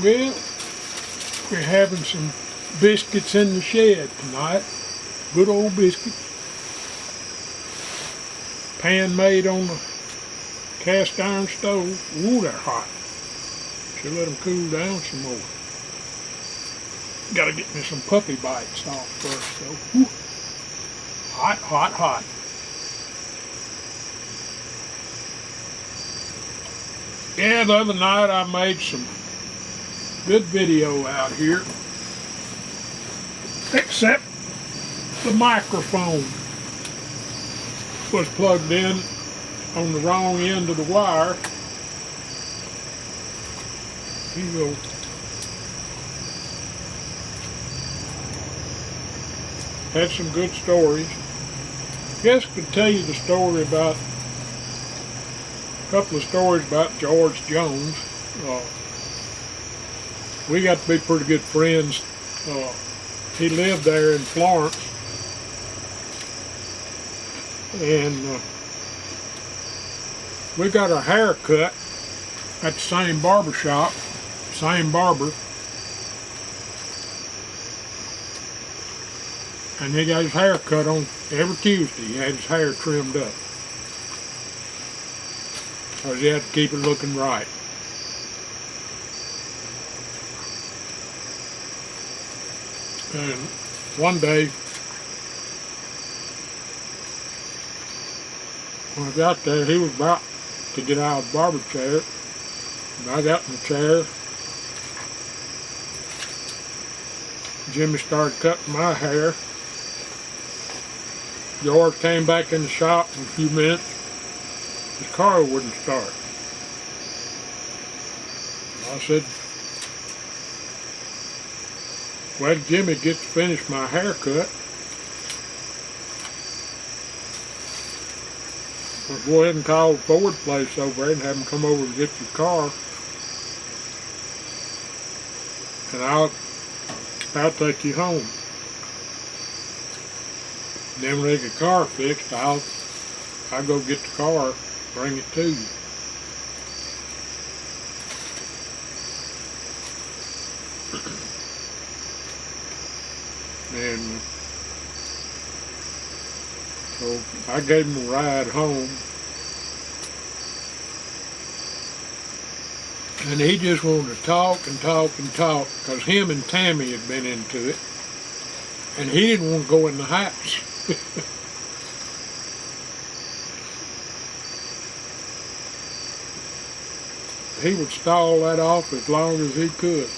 Well, we're having some biscuits in the shed tonight. Good old biscuits. Pan made on the cast iron stove. Ooh, they're hot. Should let them cool down some more. Gotta get me some puppy bites off first though. Ooh. Hot, hot, hot. Yeah, the other night I made some good video out here. Except the microphone was plugged in on the wrong end of the wire. Here you go. Had some good stories. Guess I could tell you the story about, a couple of stories about George Jones. We got to be pretty good friends. He lived there in Florence, and we got our hair cut at the same barber shop, same barber, and he got his hair cut on every Tuesday. He had his hair trimmed up, because he had to keep it looking right. And one day, when I got there, he was about to get out of the barber chair, and I got in the chair. Jimmy started cutting my hair. George came back in the shop in a few minutes. His car wouldn't start. I said, "Well, Jimmy gets to finish my haircut. Well, go ahead and call the Ford place over there and have them come over and get your car. And I'll take you home. And then when they get the car fixed, I'll go get the car, bring it to you." And so I gave him a ride home, and he just wanted to talk and talk and talk, because him and Tammy had been into it, and he didn't want to go in the house. He would stall that off as long as he could.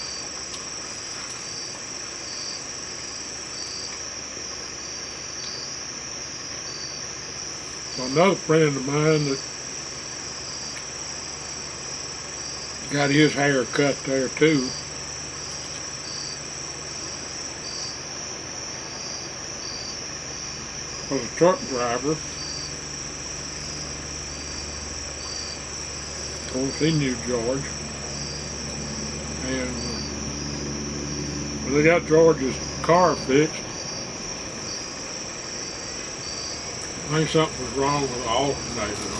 Another friend of mine that got his hair cut there too. Was a truck driver. Of course, he knew George. And when they got George's car fixed, I think something was wrong with the alternator.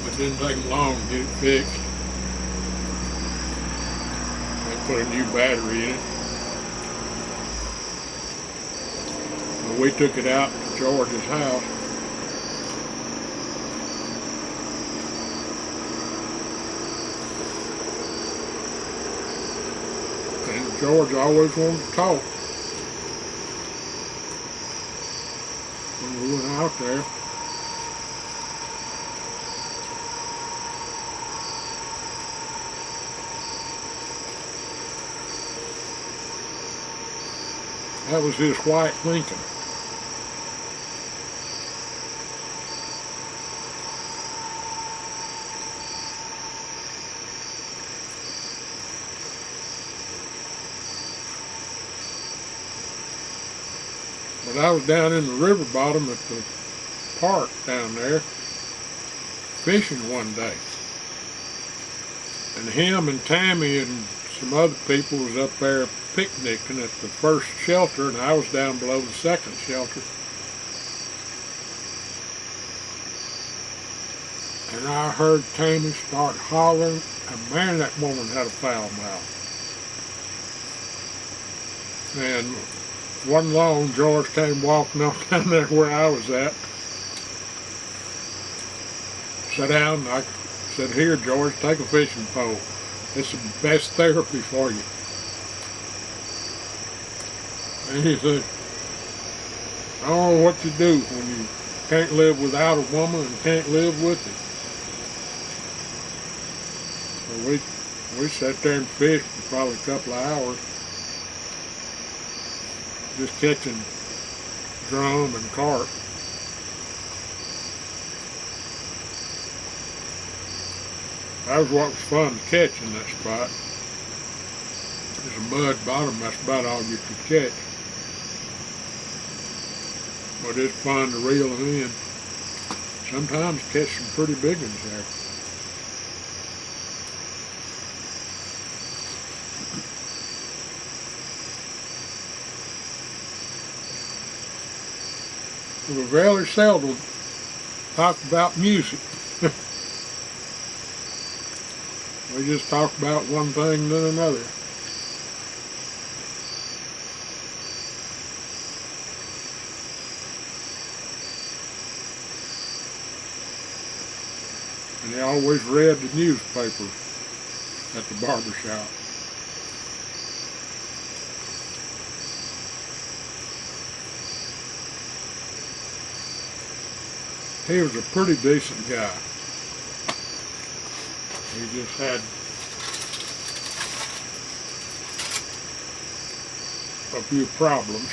It didn't take them long to get it fixed. They put a new battery in it. Well, we took it out to George's house. And George always wanted to talk. We went out there. That was his white Lincoln. But I was down in the river bottom at the park down there fishing one day. And him and Tammy and some other people was up there picnicking at the first shelter, and I was down below the second shelter. and I heard Tammy start hollering, and man, that woman had a foul mouth. And wasn't long, George came walking up down there where I was at, sat down, and I said, "Here, George, take a fishing pole. It's the best therapy for you." And he said, "I don't know what you do when you can't live without a woman and can't live with it." So we sat there and fished for probably a couple of hours, just catching drum and carp. That was what was fun to catch in that spot. There's a mud bottom, that's about all you could catch. But it's fun to reel them in. Sometimes catch some pretty big ones there. We very seldom talk about music. We just talk about one thing then another. And they always read the newspaper at the barber shop. He was a pretty decent guy. He just had a few problems.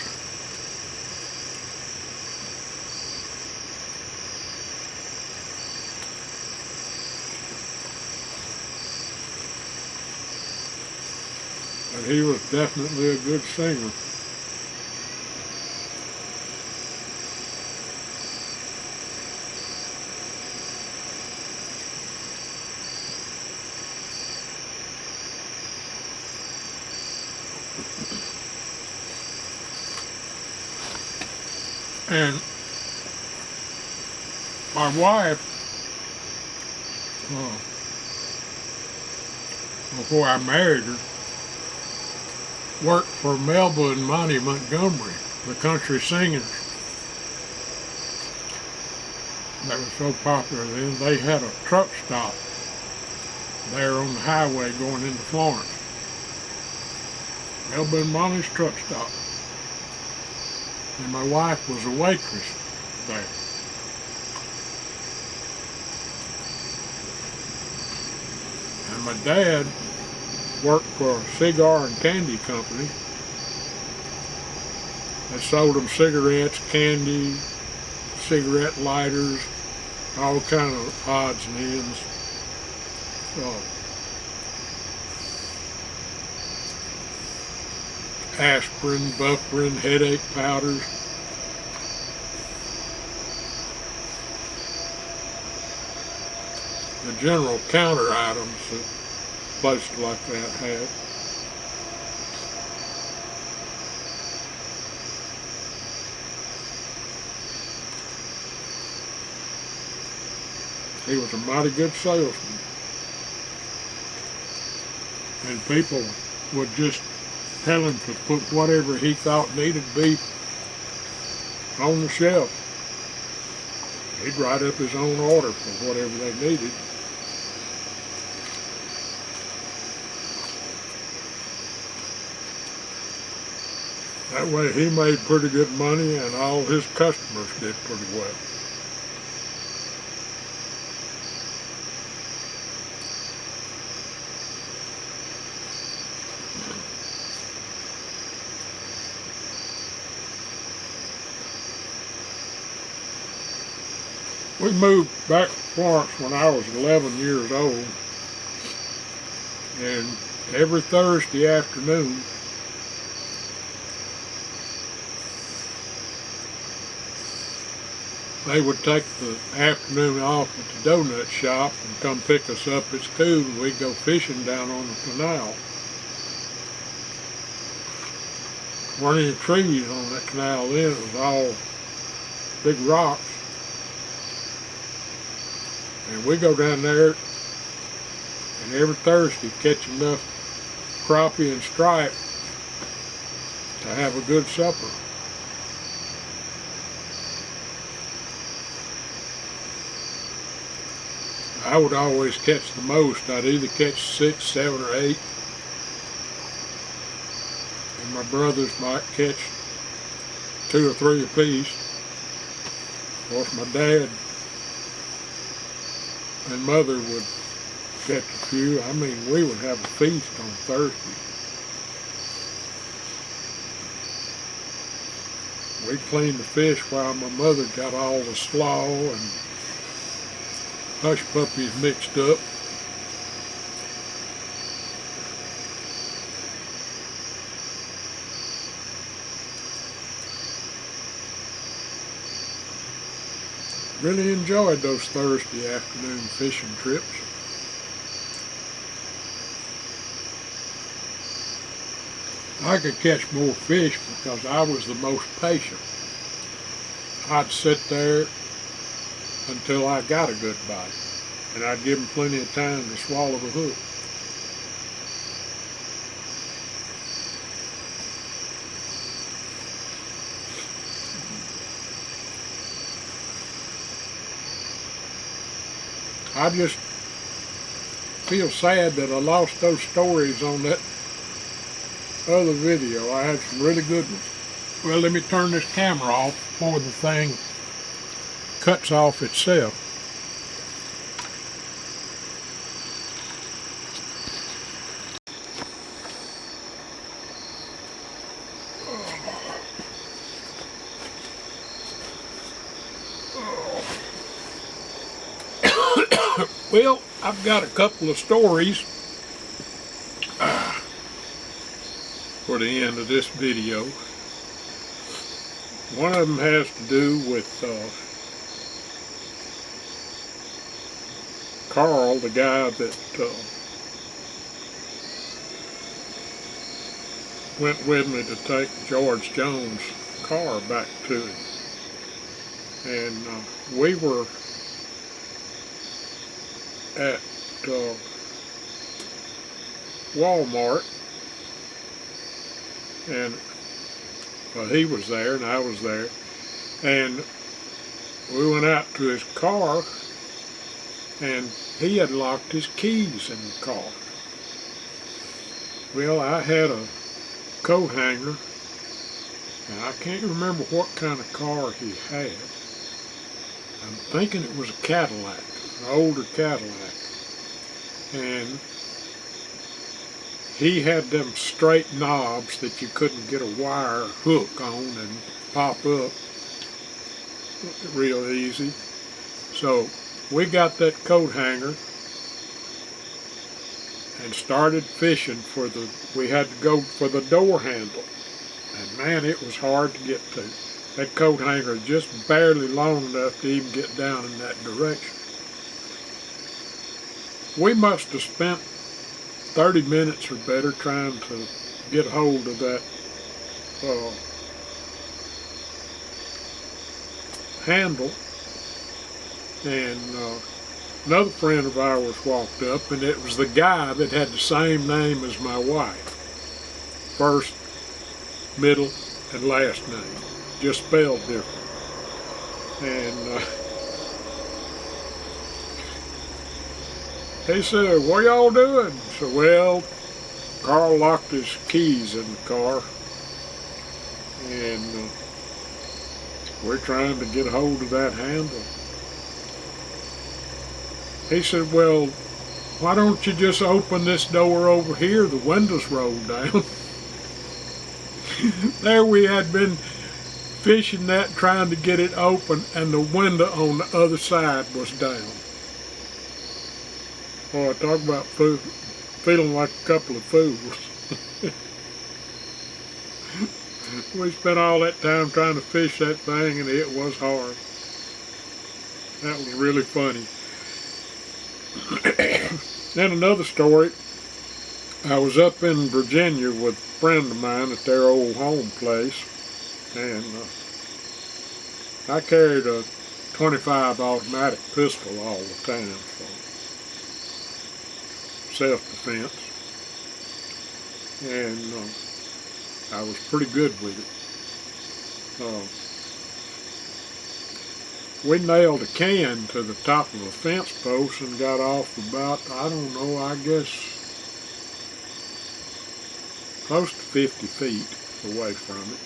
But he was definitely a good singer. And my wife, before I married her, worked for Melba and Monty Montgomery, the country singers. They were so popular then. They had a truck stop there on the highway going into Florence. Melba and Monty's truck stop. And my wife was a waitress there. And my dad worked for a cigar and candy company that sold them cigarettes, candy, cigarette lighters, all kind of odds and ends. Aspirin, Bufferin, headache powders. The general counter items that places like that had. He was a mighty good salesman. And people would just tell him to put whatever he thought needed to be on the shelf. He'd write up his own order for whatever they needed. That way he made pretty good money and all his customers did pretty well. We moved back to Florence when I was 11 years old, and every Thursday afternoon they would take the afternoon off at the donut shop and come pick us up at school, and we'd go fishing down on the canal. Weren't any trees on that canal then, it was all big rocks. And we go down there, and every Thursday catch enough crappie and stripe to have a good supper. I would always catch the most. I'd either catch 6, 7, or 8. And my brothers might catch 2 or 3 apiece. Of course, my dad and mother would catch a few. I mean, we would have a feast on Thursday. We'd clean the fish while my mother got all the slaw and hush puppies mixed up. Really enjoyed those Thursday afternoon fishing trips. I could catch more fish because I was the most patient. I'd sit there until I got a good bite, and I'd give them plenty of time to swallow the hook. I just feel sad that I lost those stories on that other video. I had some really good ones. Well, let me turn this camera off before the thing cuts off itself. Well, I've got a couple of stories for the end of this video. One of them has to do with Carl, the guy that went with me to take George Jones' car back to him. And we were at Walmart, and he was there and I was there, and we went out to his car, and he had locked his keys in the car. Well, I had a coat hanger, and I can't remember what kind of car he had. I'm thinking it was a Cadillac, an older Cadillac, and he had them straight knobs that you couldn't get a wire hook on and pop up real easy. So we got that coat hanger and started fishing for we had to go for the door handle. And man, it was hard to get to. That coat hanger just barely long enough to even get down in that direction. We must have spent 30 minutes or better trying to get hold of that handle, and another friend of ours walked up, and it was the guy that had the same name as my wife, first, middle, and last name, just spelled different. And he said, "What y'all doing?" I said, "Well, Carl locked his keys in the car, and we're trying to get hold of that handle." He said, "Well, why don't you just open this door over here? The window's rolled down." There we had been fishing that, trying to get it open, and the window on the other side was down. Boy, talk about feeling like a couple of fools. We spent all that time trying to fish that thing, and it was hard. That was really funny. Then another story, I was up in Virginia with a friend of mine at their old home place, and I carried a .25 automatic pistol all the time for self-defense, and I was pretty good with it. We nailed a can to the top of a fence post and got off about, I don't know, I guess close to 50 feet away from it.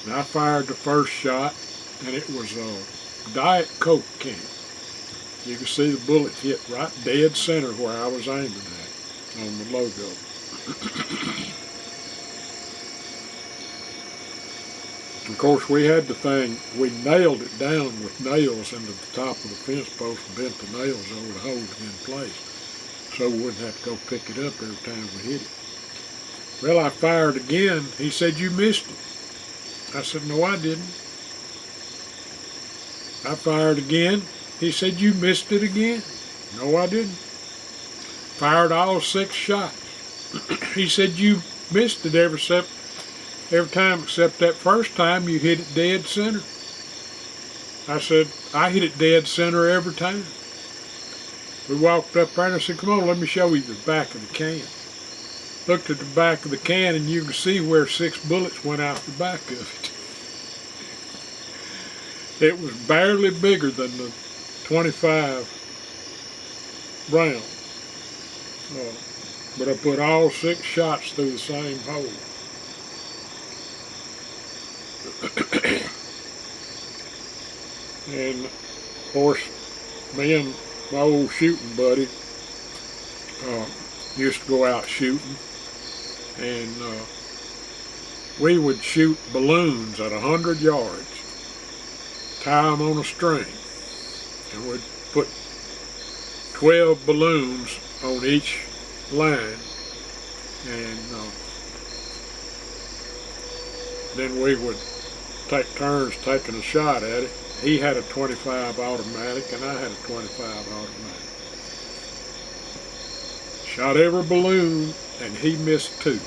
And I fired the first shot, and it was a Diet Coke can. You can see the bullet hit right dead center where I was aiming at on the logo. Of course, we had the thing, we nailed it down with nails into the top of the fence post and bent the nails over to hold it in place so we wouldn't have to go pick it up every time we hit it. Well, I fired again. He said, "You missed it." I said, "No, I didn't." I fired again. He said, "You missed it again." No, I didn't. Fired all 6 shots. He said, "You missed it every time except that first time you hit it dead center." I said, "I hit it dead center every time." We walked up there and I said, "Come on, let me show you the back of the can." Looked at the back of the can and you can see where 6 bullets went out the back of it. It was barely bigger than the 25 round. But I put all 6 shots through the same hole. And of course, me and my old shooting buddy used to go out shooting, and we would shoot balloons at 100 yards, tie them on a string, and we'd put 12 balloons on each line, and then we would take turns taking a shot at it. He had a .25 automatic and I had a .25 automatic. Shot every balloon and he missed 2.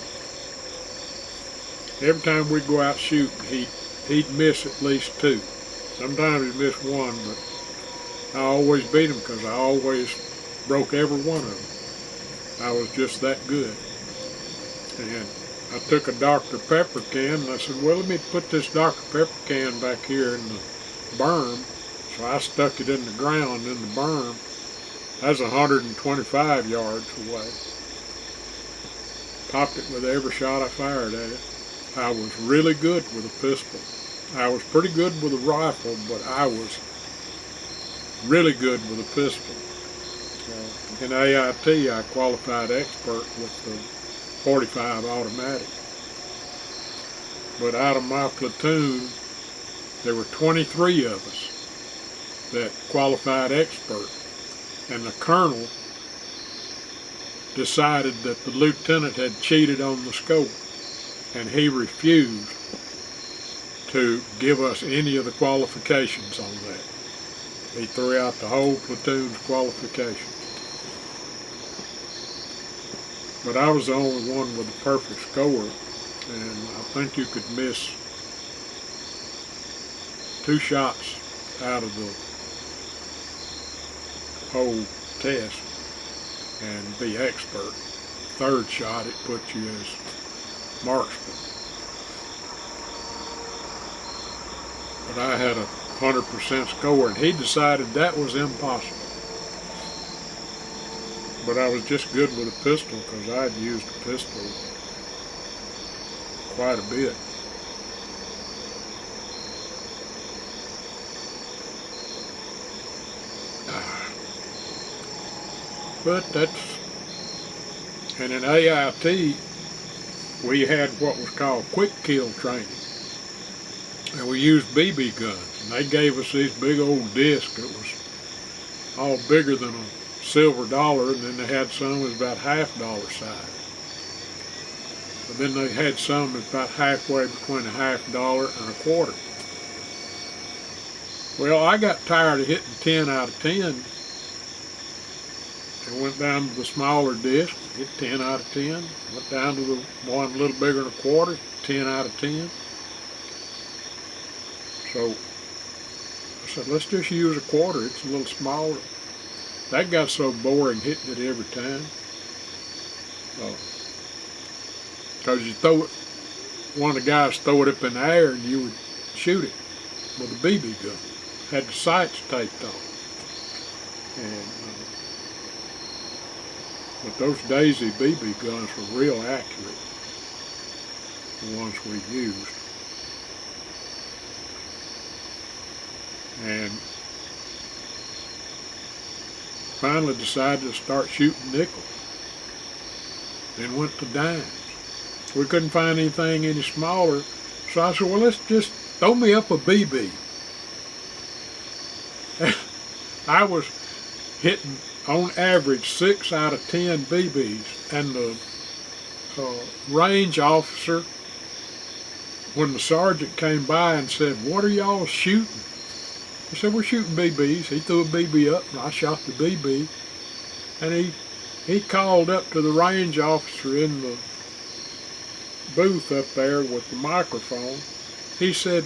Every time we'd go out shooting, he'd miss at least 2. Sometimes he'd miss 1, but I always beat him because I always broke every one of them. I was just that good. And I took a Dr. Pepper can and I said, "Well, let me put this Dr. Pepper can back here in the berm." So I stuck it in the ground in the berm. That's 125 yards away. Popped it with every shot I fired at it. I was really good with a pistol. I was pretty good with a rifle, but I was really good with a pistol. In AIT, I qualified expert with the .45 automatic. But out of my platoon, there were 23 of us that qualified expert, and the colonel decided that the lieutenant had cheated on the score, and he refused to give us any of the qualifications on that. He threw out the whole platoon's qualifications. But I was the only one with a perfect score, and I think you could miss 2 shots out of the whole test and be expert. 3rd shot, it puts you as marksman. But I had a 100% score, and he decided that was impossible. But I was just good with a pistol because I'd used a pistol quite a bit. But and in AIT, we had what was called quick kill training. And we used BB guns. And they gave us these big old discs that was all bigger than a silver dollar, and then they had some that was about $half size. But then they had some that's about halfway between a $half and a quarter. Well, I got tired of hitting 10 out of 10. I went down to the smaller disc, hit 10 out of 10. Went down to the one a little bigger than a quarter, 10 out of 10. So I said, let's just use a quarter. It's a little smaller. That got so boring hitting it every time. Because you throw it, one of the guys throw it up in the air and you would shoot it with a BB gun. Had the sights taped on. And, but those Daisy BB guns were real accurate, the ones we used. And finally decided to start shooting nickels. Then went to dimes. We couldn't find anything any smaller, so I said, well, let's just throw me up a BB. I was hitting, on average, 6 out of 10 BBs, and the range officer, when the sergeant came by and said, what are y'all shooting? I said, we're shooting BBs. He threw a BB up, and I shot the BB, and he called up to the range officer in the booth up there with the microphone. He said,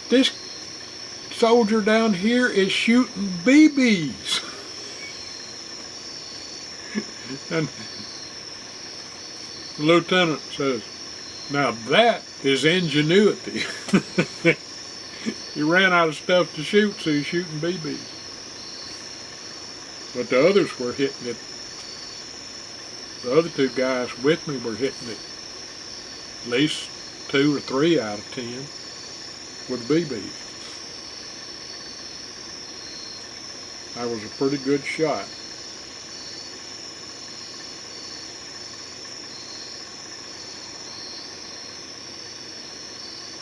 this soldier down here is shooting BBs. And the lieutenant says, now that is ingenuity. He ran out of stuff to shoot, so he's shooting BBs. But the others were hitting it. The other two guys with me were hitting it at least 2 or 3 out of 10 with BBs. I was a pretty good shot.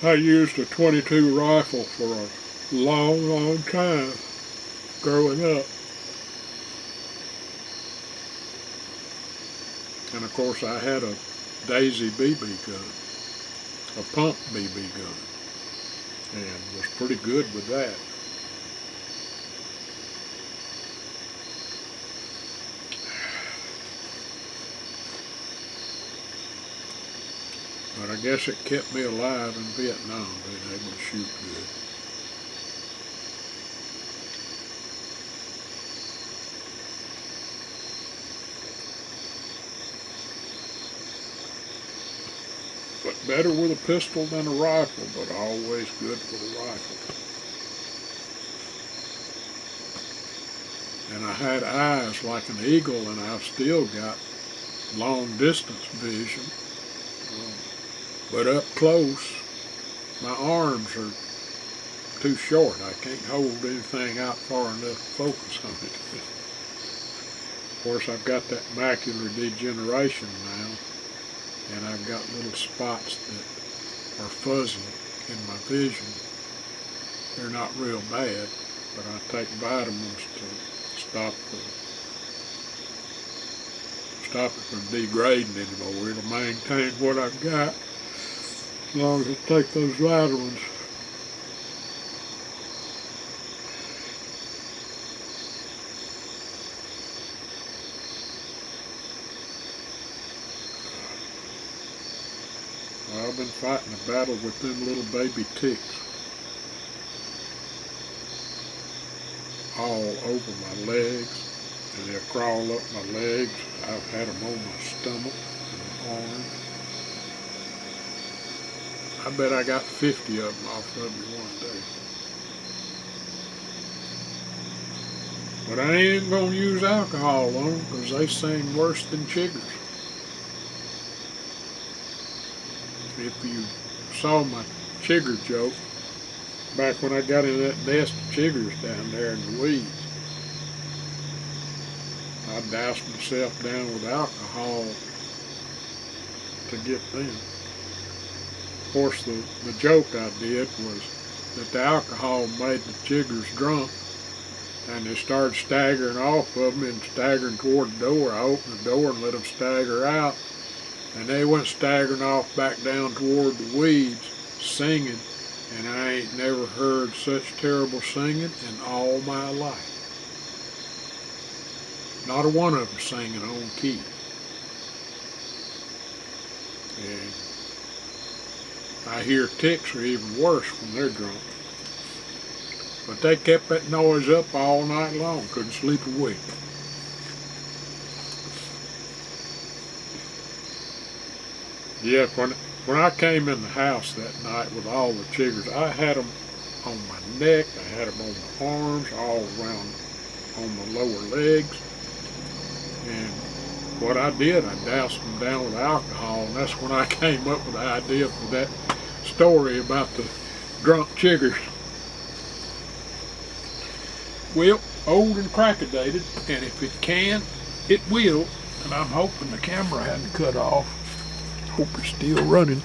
I used a .22 rifle for a long, long time growing up. And of course I had a Daisy BB gun, a pump BB gun, and was pretty good with that. But I guess it kept me alive in Vietnam, being able to shoot good. But better with a pistol than a rifle, but always good with a rifle. And I had eyes like an eagle, and I've still got long distance vision. But up close, my arms are too short. I can't hold anything out far enough to focus on it. Of course, I've got that macular degeneration now, and I've got little spots that are fuzzy in my vision. They're not real bad, but I take vitamins to stop it from degrading anymore. It'll maintain what I've got as long as I take those vitamins. Well, I've been fighting a battle with them little baby ticks all over my legs, and they'll crawl up my legs. I've had them on my stomach and arm. I bet I got 50 of them off of me one day. But I ain't gonna use alcohol on them, because they sing worse than chiggers. If you saw my chigger joke, back when I got in that nest of chiggers down there in the weeds, I doused myself down with alcohol to get them. Of course, the joke I did was that the alcohol made the chiggers drunk, and they started staggering off of them and staggering toward the door. I opened the door and let them stagger out, and they went staggering off back down toward the weeds, singing, and I ain't never heard such terrible singing in all my life. Not a one of them singing on key. And I hear ticks are even worse when they're drunk. But they kept that noise up all night long, couldn't sleep a wink. Yeah, when I came in the house that night with all the chiggers, I had them on my neck, I had them on my arms, all around on the lower legs. And what I did, I doused them down with alcohol, and that's when I came up with the idea for that story about the drunk chiggers. Well, old and crackadated, and if it can, it will. And I'm hoping the camera hadn't cut off. Hope it's still running.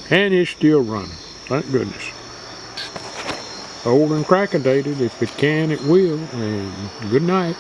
And it's still running, thank goodness. Old and crackadated, if it can, it will, and good night.